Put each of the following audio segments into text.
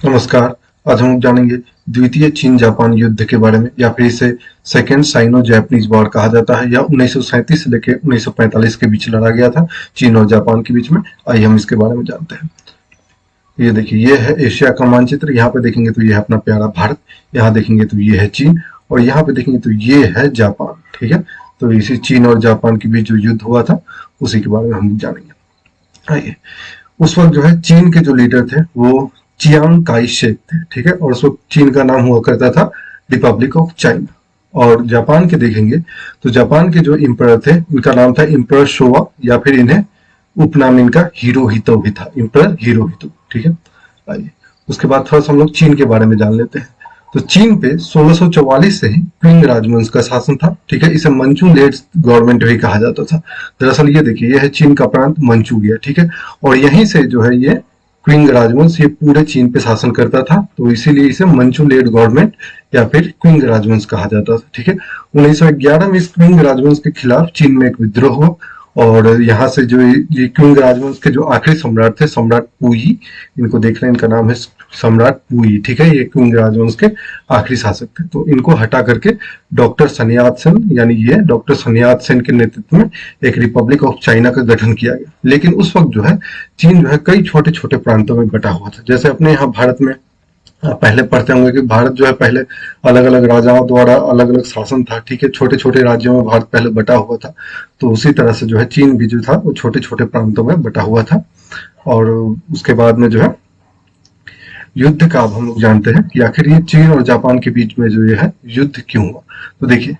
नमस्कार। आज हम जानेंगे द्वितीय चीन जापान युद्ध के बारे में, या फिर इसे सेकेंड साइनो जैपनीज वॉर कहा जाता है। यह 1937 से लेकर 1945 के बीच लड़ा गया था, चीन और जापान के बीच में। आइए हम इसके बारे में जानते हैं। ये देखिए, ये है एशिया का मानचित्र। यहाँ पे देखेंगे तो ये है अपना प्यारा भारत, यहाँ देखेंगे तो ये है चीन, और यहाँ पे देखेंगे तो ये है जापान। ठीक है, तो इसी चीन और जापान के बीच जो युद्ध हुआ था उसी के बारे में हम जानेंगे। आइए, उस वक्त जो है चीन के जो लीडर थे वो चियांग काई शेक थे। ठीक है, और उस वक्त चीन का नाम हुआ करता था रिपब्लिक ऑफ चाइना। और जापान के देखेंगे तो जापान के जो इम्परर थे उनका नाम था इम्परर शोवा, या फिर इन्हें उपनाम इनका हिरोहितो भी था, इम्परर हिरोहितो। ठीक है, आइए उसके बाद थोड़ा सा हम लोग चीन के बारे में जान लेते हैं। तो चीन पे 1644 से ही क्विंग राजवंश का शासन था। ठीक है, इसे मंचू लेड गवर्नमेंट भी कहा जाता था। दरअसल ये देखिए, ये है चीन का प्रांत मंचूरिया। ठीक है, और यहीं से जो है ये क्विंग राजवंश ये पूरे चीन पे शासन करता था, तो इसीलिए इसे मंचू लेड गवर्नमेंट या फिर क्विंग राजवंश कहा जाता था। ठीक है, 1911 में इस क्विंग राजवंश के खिलाफ चीन में एक विद्रोह हुआ, और यहाँ से जो ये क्विंग राजवंश के जो आखिरी सम्राट थे, सम्राट पुई, इनको देख रहे हैं, इनका नाम है सम्राट पुई। ठीक है, ये क्विंग राजवंश के आखिरी शासक थे। तो इनको हटा करके डॉक्टर सनयात सेन, यानी ये डॉक्टर सनयात सेन के नेतृत्व में एक रिपब्लिक ऑफ चाइना का गठन किया गया। लेकिन उस वक्त जो है चीन जो है कई छोटे छोटे प्रांतों में बटा हुआ था। जैसे अपने यहाँ भारत में आप पहले पढ़ते होंगे कि भारत जो है पहले अलग अलग राजाओं द्वारा अलग अलग शासन था। ठीक है, छोटे छोटे राज्यों में भारत पहले बटा हुआ था। तो उसी तरह से जो है चीन भी जो था वो छोटे छोटे प्रांतों में बटा हुआ था। और उसके बाद में जो है युद्ध का अब हम लोग जानते हैं कि आखिर ये चीन और जापान के बीच में जो ये है युद्ध क्यों हुआ। तो देखिए,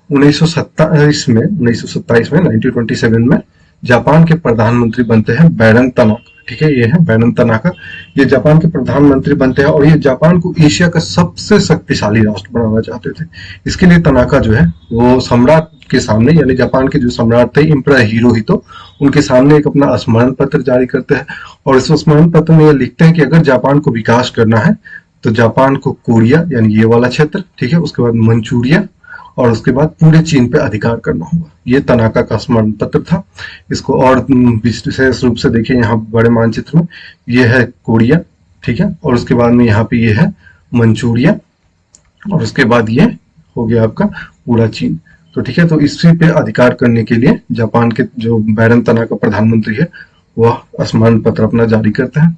1927 में 1927 में जापान के प्रधानमंत्री बनते हैं बैरन तनाका। ठीक है, ये है बैरन तनाका। ये जापान के प्रधानमंत्री बनते हैं, और ये जापान को एशिया का सबसे शक्तिशाली राष्ट्र बनाना चाहते थे। इसके लिए तनाका जो है वो सम्राट के सामने, यानी जापान के जो सम्राट थे इम्परर हिरोहितो, उनके सामने एक अपना स्मरण पत्र जारी करते हैं। और इस स्मरण पत्र में ये लिखते हैं कि अगर जापान को विकास करना है तो जापान को कोरिया, यानी ये वाला क्षेत्र, ठीक है, उसके बाद मंचूरिया, और उसके बाद पूरे चीन पे अधिकार करना होगा। ये तनाका का स्मरण पत्र था। इसको और विशेष रूप से देखिए, यहाँ बड़े मानचित्र में ये है कोरिया। ठीक है, और उसके बाद में यहाँ पे ये है मंचूरिया, और उसके बाद ये हो गया आपका पूरा चीन। तो ठीक है, तो इसी पे अधिकार करने के लिए जापान के जो बैरन तनाका प्रधानमंत्री है वह स्मरण पत्र अपना जारी करते हैं।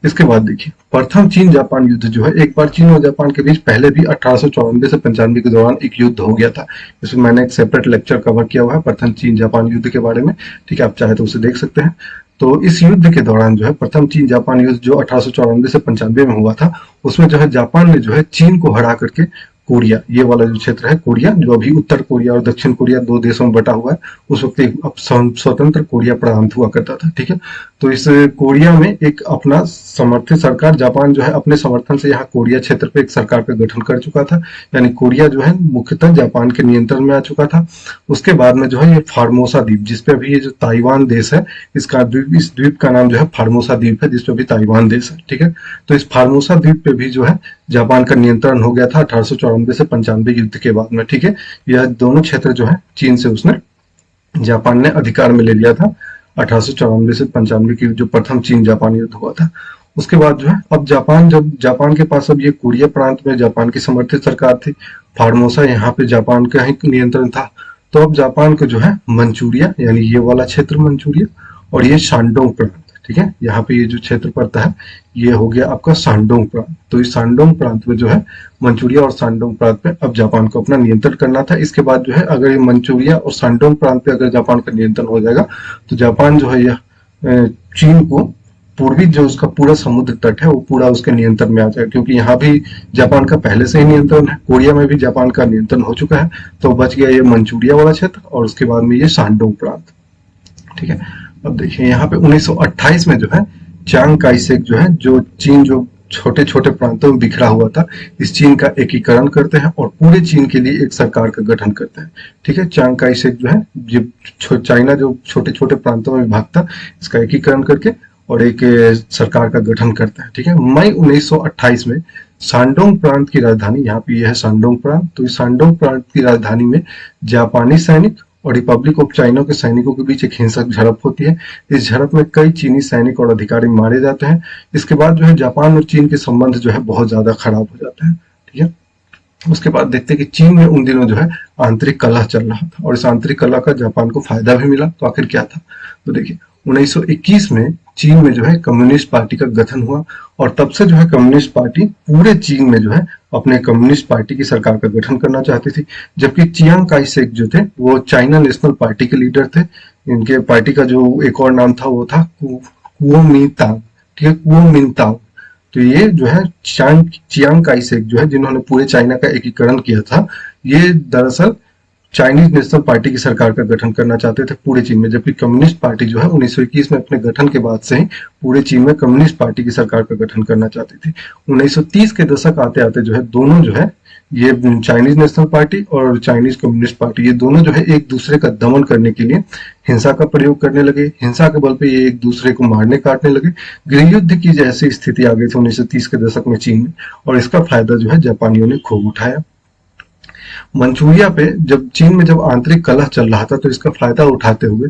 इसके बाद देखिए, प्रथम चीन जापान युद्ध जो है, एक बार चीन और जापान के बीच पहले भी 1894 से 95 के दौरान एक युद्ध हो गया था। इसमें मैंने एक सेपरेट लेक्चर कवर किया हुआ है प्रथम चीन जापान युद्ध के बारे में। ठीक है, आप चाहे तो उसे देख सकते हैं। तो इस युद्ध के दौरान जो है प्रथम चीन जापान युद्ध जो 1894 से 95 में हुआ था, उसमें जो है जापान ने जो है चीन को हरा करके कोरिया, ये वाला जो क्षेत्र है कोरिया, जो अभी उत्तर कोरिया और दक्षिण कोरिया दो देशों में बटा हुआ है, उस वक्त एक स्वतंत्र कोरिया प्रांत हुआ करता था। ठीक है, तो इस कोरिया में एक अपना समर्थित सरकार, जापान जो है अपने समर्थन से यहाँ कोरिया क्षेत्र पे एक सरकार का गठन कर चुका था, यानी कोरिया जो है मुख्यतः जापान के नियंत्रण में आ चुका था। उसके बाद में जो है ये फार्मोसा द्वीप, जिसपे अभी ये जो ताइवान देश है, इसका द्वीप, इस द्वीप का नाम जो है फार्मोसा द्वीप है, जिसपे अभी ताइवान देश है। ठीक है, तो इस फार्मोसा द्वीप पे भी जो है जापान का नियंत्रण हो गया था 1894 से 95 युद्ध के बाद में। ठीक है, यह दोनों क्षेत्र जो है चीन से उसने, जापान ने अधिकार में ले लिया था 1894 से 95 की जो प्रथम चीन जापान युद्ध हुआ था। उसके बाद जो है अब जापान, जब जापान के पास अब ये कोरिया प्रांत में जापान की समर्थित सरकार थी, फार्मोसा यहाँ पे जापान का ही नियंत्रण था, तो अब जापान को जो है मंचूरिया, यानी ये वाला क्षेत्र मंचूरिया, और ये शांडोंग प्रांत, ठीक है, यहाँ पे ये जो क्षेत्र पड़ता है ये हो गया आपका शांडोंग प्रांत। तो इस शांडोंग प्रांत में जो है मंचूरिया और शांडोंग प्रांत पे अब जापान को अपना नियंत्रण करना था। इसके बाद जो है अगर ये मंचूरिया और शांडोंग प्रांत पे अगर जापान का नियंत्रण हो जाएगा तो जापान जो है यह चीन को पूर्वी जो उसका पूरा समुद्र तट है वो पूरा उसके नियंत्रण में आ जाएगा, क्योंकि यहाँ भी जापान का पहले से ही नियंत्रण है, कोरिया में भी जापान का नियंत्रण हो चुका है। तो बच गया ये मंचूरिया वाला क्षेत्र और उसके बाद में ये शांडोंग प्रांत। ठीक है, अब देखिए यहाँ पे 1928 में जो है चांग काई शेक जो है, जो चीन जो छोटे छोटे प्रांतों में बिखरा हुआ था, इस चीन का एकीकरण करते हैं और पूरे चीन के लिए एक सरकार का गठन करते हैं। ठीक है, चांग काई शेक जो है, ये चाइना जो छोटे छोटे प्रांतों में विभाग था, इसका एकीकरण करके और एक सरकार का गठन करता है। ठीक है, मई 1928 में शांडोंग प्रांत की राजधानी, यहाँ पे यह है शांडोंग प्रांत, तो इस शांडोंग प्रांत की राजधानी में जापानी सैनिक और रिपब्लिक ऑफ चाइना के सैनिकों के बीच एक हिंसक झड़प होती है। इस झड़प में कई चीनी सैनिक और अधिकारी मारे जाते हैं। इसके बाद जो है जापान और चीन के संबंध जो है बहुत ज्यादा खराब हो जाते हैं। ठीक है, उसके बाद देखते हैं कि चीन में उन दिनों जो है आंतरिक कलह चल रहा था और इस आंतरिक कलह का जापान को फायदा भी मिला। तो आखिर क्या था? तो देखिए 1921 में चीन में जो है कम्युनिस्ट पार्टी का गठन हुआ और तब से जो है कम्युनिस्ट पार्टी पूरे चीन में जो है अपने कम्युनिस्ट पार्टी की सरकार का गठन करना चाहती थी। जबकि चियांग काई शेक जो थे वो चाइना नेशनल पार्टी के लीडर थे। इनके पार्टी का जो एक और नाम था वो था कुओमिंतांग। ठीक है, कुओमिंतांग। तो ये जो है चियांग काई शेक जो है जिन्होंने पूरे चाइना का एकीकरण किया था, ये दरअसल चाइनीज नेशनल पार्टी की सरकार का गठन करना चाहते थे पूरे चीन में। जबकि कम्युनिस्ट पार्टी जो है 1921 में अपने गठन के बाद से ही पूरे चीन में कम्युनिस्ट पार्टी की सरकार का गठन करना चाहती थी। 1930 के दशक आते आते जो है दोनों जो है ये चाइनीज नेशनल पार्टी और चाइनीज कम्युनिस्ट पार्टी ये दोनों जो है एक दूसरे का दमन करने के लिए हिंसा का प्रयोग करने लगे। हिंसा के बल पे ये एक दूसरे को मारने काटने लगे। गृह युद्ध की जैसी स्थिति आ गई थी 1930 के दशक में चीन में और इसका फायदा जो है जापानियों ने खूब उठाया। मंचूरिया पे जब चीन में जब आंतरिक कलह चल रहा था तो इसका फायदा उठाते हुए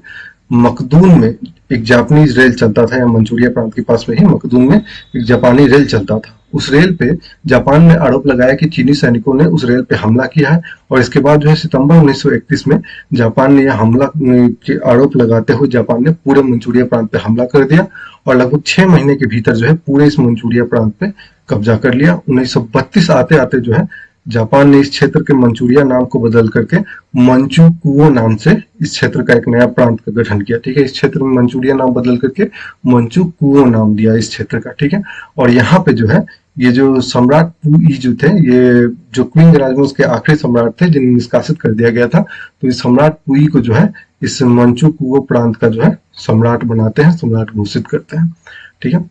मकदून में एक जापानीज रेल चलता था, या मंचूरिया प्रांत के पास में ही मकदून में एक जापानी रेल चलता था। उस रेल पे जापान ने आरोप लगाया कि चीनी सैनिकों ने उस रेल पे हमला किया है और इसके बाद जो है सितंबर 1931 में जापान ने यह हमला के आरोप लगाते हुए जापान ने पूरे मंचूरिया प्रांत पे हमला कर दिया और लगभग 6 महीने के भीतर जो है पूरे इस मंचूरिया प्रांत पे कब्जा कर लिया। 1932 आते आते जो है जापान ने इस क्षेत्र के मंचूरिया नाम को बदल करके मंचूकुओ नाम से इस क्षेत्र का एक नया प्रांत का गठन किया। ठीक है, इस क्षेत्र में मंचूरिया नाम बदल करके मंचूकुओ नाम दिया इस क्षेत्र का। ठीक है, और यहाँ पे जो है ये जो सम्राट पुई जो थे, ये जो क्विंग राजवंश के आखिरी सम्राट थे जिन्हें निष्कासित कर दिया गया था, तो इस सम्राट पुई को जो है इस मंचूकुओ प्रांत का जो है सम्राट बनाते हैं, सम्राट घोषित करते हैं। ठीक है,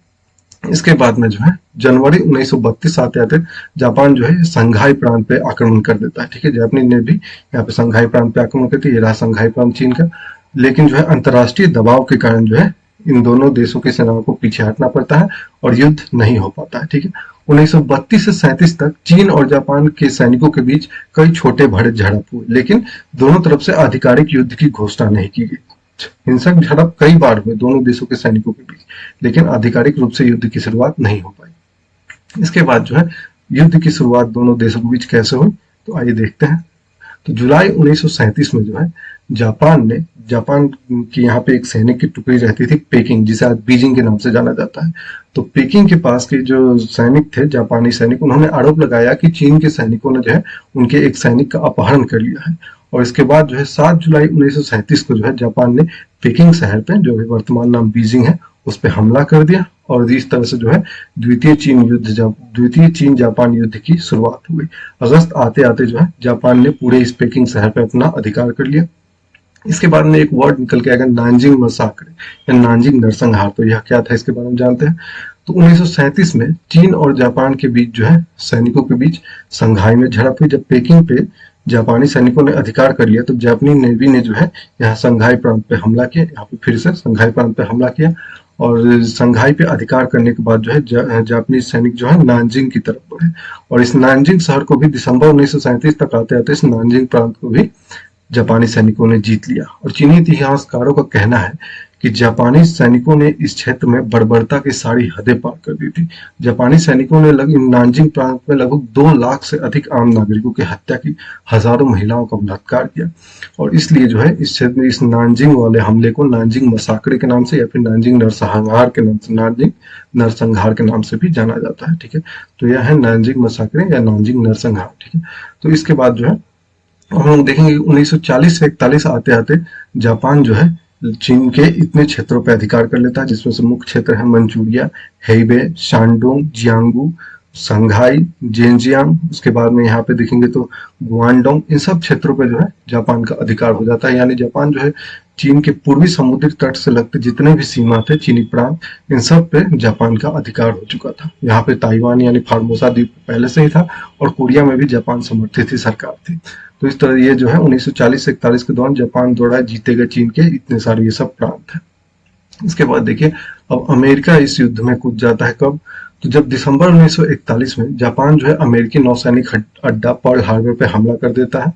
इसके बाद में जो है जनवरी 1932 आते आते जापान जो है संघाई प्रांत पे आक्रमण कर देता है। ठीक है, जापानी ने भी यहाँ पे संघाई प्रांत पे आक्रमण करती है। ये रहा संघाई प्रांत चीन का। लेकिन जो है अंतर्राष्ट्रीय दबाव के कारण जो है इन दोनों देशों की सेनाओं को पीछे हटना पड़ता है और युद्ध नहीं हो पाता है। ठीक है, 1932 से 37 तक चीन और जापान के सैनिकों के बीच कई छोटे बड़े झड़प हुए, लेकिन दोनों तरफ से आधिकारिक युद्ध की घोषणा नहीं की गई। हिंसक झड़प कई बार हुए दोनों देशों के सैनिकों के बीच, लेकिन आधिकारिक रूप से युद्ध की शुरुआत नहीं हो पाई। इसके बाद जो है युद्ध की शुरुआत दोनों देशों के बीच कैसे हुई, तो आइए देखते हैं। तो जुलाई 1937 में जो है जापान की यहाँ पे एक सैनिक की टुकड़ी रहती थी पेकिंग, जिसे आज बीजिंग के नाम से जाना जाता है। तो पेकिंग के पास के जो सैनिक थे, जापानी सैनिक, उन्होंने आरोप लगाया कि चीन के सैनिकों ने जो है उनके एक सैनिक का अपहरण कर लिया है। और इसके बाद जो है 7 जुलाई 1937 को जो है जापान ने पेकिंग शहर पे, जो अभी वर्तमान नाम बीजिंग है, उस पर हमला कर दिया और इस तरह से जो है द्वितीय चीन जापान युद्ध की शुरुआत हुई। अगस्त आते आते जो है जापान ने पूरे इस पेकिंग शहर पे अपना अधिकार कर लिया। इसके बाद में एक वर्ड निकल के आएगा नानजिंग मसाक्रे या नानजिंग नरसंहार। तो यह क्या था इसके बारे में जानते हैं। तो 1937 में चीन और जापान के बीच जो है सैनिकों के बीच संघाई में झड़प हुई। जब पेकिंग पे जापानी सैनिकों ने अधिकार कर लिया तो जापानी नेवी ने जो है यहाँ संघाई प्रांत पे हमला किया। यहाँ पे फिर से संघाई प्रांत पे हमला किया और संघाई पे अधिकार करने के बाद जो है जापानीज सैनिक जो है नानजिंग की तरफ बढ़े और इस नानजिंग शहर को भी दिसंबर 1937 तक आते आते इस नानजिंग प्रांत को भी जापानी सैनिकों ने जीत लिया। और चीनी इतिहासकारों का कहना है कि जापानी सैनिकों ने इस क्षेत्र में बर्बरता की सारी हदें पार कर दी थी। जापानी सैनिकों ने नानजिंग प्रांत में लगभग 2 लाख से अधिक आम नागरिकों की हत्या की, हजारों महिलाओं का बलात्कार किया और इसलिए जो है इस क्षेत्र में इस नानजिंग वाले हमले को नानजिंग मसाकरे के नाम से या फिर नानजिंग नरसंहार के नाम से, नानजिंग नरसंहार के नाम से भी जाना जाता है। ठीक है, तो यह है नानजिंग मसाकरे या नानजिंग नरसंहार। ठीक है, तो इसके बाद जो है हम लोग देखेंगे 1940 से 41 आते आते जापान जो है चीन के इतने क्षेत्रों पर अधिकार कर लेता है, जिसमें से मुख्य क्षेत्र है मंचूरिया, हेबे, शानडोंग, जियांगू, संघाई, जेनजियांग। उसके बाद में यहाँ पे देखेंगे तो गुआंगडोंग। इन सब क्षेत्रों पे जो है जापान का अधिकार हो जाता है। यानी जापान जो है चीन के पूर्वी समुद्री तट से लगते जितने भी सीमा थे चीनी प्रांत, इन सब पे जापान का अधिकार हो चुका था। यहाँ पे ताइवान यानी फार्मोसा द्वीप पहले से ही था और कोरिया में भी जापान समर्थित ही सरकार थी। तो इस तरह ये जो है 1940 से 41 के दौरान जापान द्वारा जीते गए चीन के इतने सारे ये सब प्रांत हैं। इसके बाद देखिए अब अमेरिका इस युद्ध में कूद जाता है। कब? तो जब दिसंबर 1941 में जापान जो है अमेरिकी नौसैनिक अड्डा पर्ल हार्बर पे हमला कर देता है।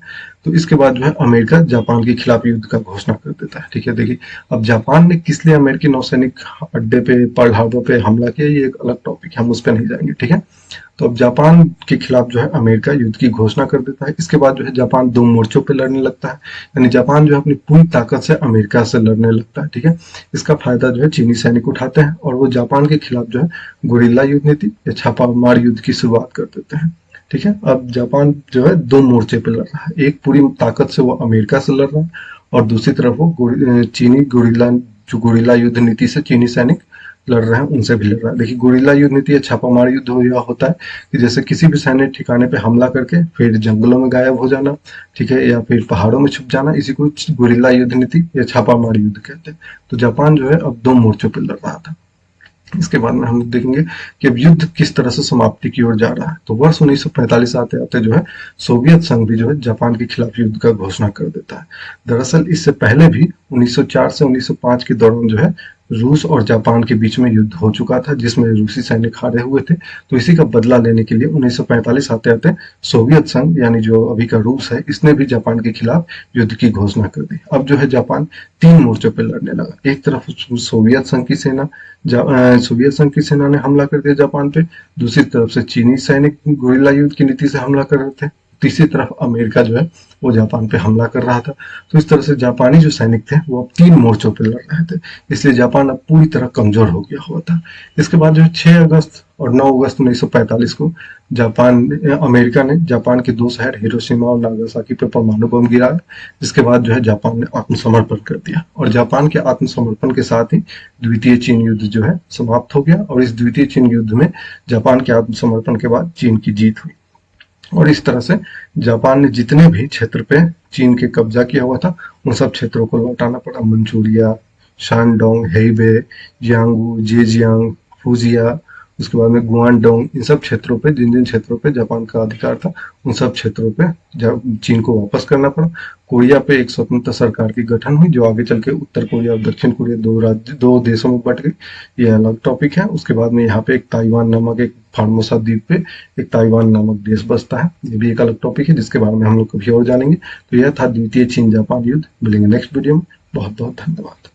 तो इसके बाद जो है अमेरिका जापान के खिलाफ युद्ध का घोषणा कर देता है। ठीक है, देखिए अब जापान ने किस लिए अमेरिकी नौसैनिक अड्डे पे, पर्ल हार्बर पे हमला किया, ये एक अलग टॉपिक है, हम उस पर नहीं जाएंगे। ठीक है, तो अब जापान के खिलाफ जो है अमेरिका युद्ध की घोषणा कर देता है। इसके बाद जो है जापान दो मोर्चों पे लड़ने लगता है, यानी जापान जो है अपनी पूरी ताकत से अमेरिका से लड़ने लगता है। ठीक है, इसका फायदा जो है चीनी सैनिक उठाते हैं और वो जापान के खिलाफ जो है गुरिल्ला युद्ध नीति या छापामार युद्ध की शुरुआत कर देते हैं। ठीक है, अब जापान जो है दो मोर्चे पे लड़ रहा है, एक पूरी ताकत से वो अमेरिका से लड़ रहा है और दूसरी तरफ वो चीनी गुरिल्ला, जो गुरिल्ला युद्ध नीति से चीनी सैनिक लड़ रहे हैं उनसे भी लड़ रहा है। देखिए गुरिल्ला युद्ध नीति या छापामार युद्ध होता है कि जैसे किसी भी सैन्य ठिकाने पे हमला करके फिर जंगलों में गायब हो जाना, ठीक है, या फिर पहाड़ों में छुप जाना, इसी को गुरिल्ला युद्ध नीति या छापामार युद्ध कहते हैं। तो जापान जो है अब दो मोर्चों पर लड़ रहा था। इसके बाद में हम देखेंगे कि अब युद्ध किस तरह से समाप्ति की ओर जा रहा है। तो वर्ष 1945 आते आते जो है सोवियत संघ भी जो है जापान के खिलाफ युद्ध का घोषणा कर देता है। दरअसल इससे पहले भी 1904 से 1905 के दौरान जो है रूस और जापान के बीच में युद्ध हो चुका था, जिसमें रूसी सैनिक हारे हुए थे। तो इसी का बदला लेने के लिए 1945 आते आते सोवियत संघ, यानी जो अभी का रूस है, इसने भी जापान के खिलाफ युद्ध की घोषणा कर दी। अब जो है जापान तीन मोर्चों पर लड़ने लगा। एक तरफ सोवियत संघ की सेना, सोवियत संघ की सेना ने हमला कर दिया जापान पे, दूसरी तरफ से चीनी सैनिक गुरिल्ला युद्ध की नीति से हमला कर रहे थे, तीसरी तरफ अमेरिका जो है वो जापान पे हमला कर रहा था। तो इस तरह से जापानी जो सैनिक थे वो अब तीन मोर्चों पे लड़ रहे थे, इसलिए जापान अब पूरी तरह कमजोर हो गया हुआ था। इसके बाद जो है 6 अगस्त और 9 अगस्त 1945 को अमेरिका ने जापान के दो शहर हिरोशिमा और नागासाकी पे परमाणु बम गिराया, जिसके बाद जो है जापान ने आत्मसमर्पण कर दिया और जापान के आत्मसमर्पण के साथ ही द्वितीय चीन युद्ध जो है समाप्त हो गया। और इस द्वितीय चीन युद्ध में जापान के आत्मसमर्पण के बाद चीन की जीत हुई और इस तरह से जापान ने जितने भी क्षेत्र पे चीन के कब्जा किया हुआ था उन सब क्षेत्रों को लौटाना पड़ा। मंचूरिया, शानडोंग, हेबे, जियांगू, जेजियांग, फुजिया, उसके बाद में गुआंगडोंग, इन सब क्षेत्रों पे, जिन जिन क्षेत्रों पे जापान का अधिकार था उन सब क्षेत्रों पे चीन को वापस करना पड़ा। कोरिया पे एक स्वतंत्र सरकार की गठन हुई जो आगे चल के उत्तर कोरिया और दक्षिण कोरिया दो देशों में बट गई, ये अलग टॉपिक है। उसके बाद में यहाँ पे एक ताइवान नामक, एक फार्मोसा द्वीप पे एक ताइवान नामक देश बसता है, ये भी एक अलग टॉपिक है जिसके बारे में हम लोग कभी और जानेंगे। तो यह था द्वितीय चीन जापान युद्ध। मिलेंगे नेक्स्ट वीडियो में। बहुत बहुत धन्यवाद।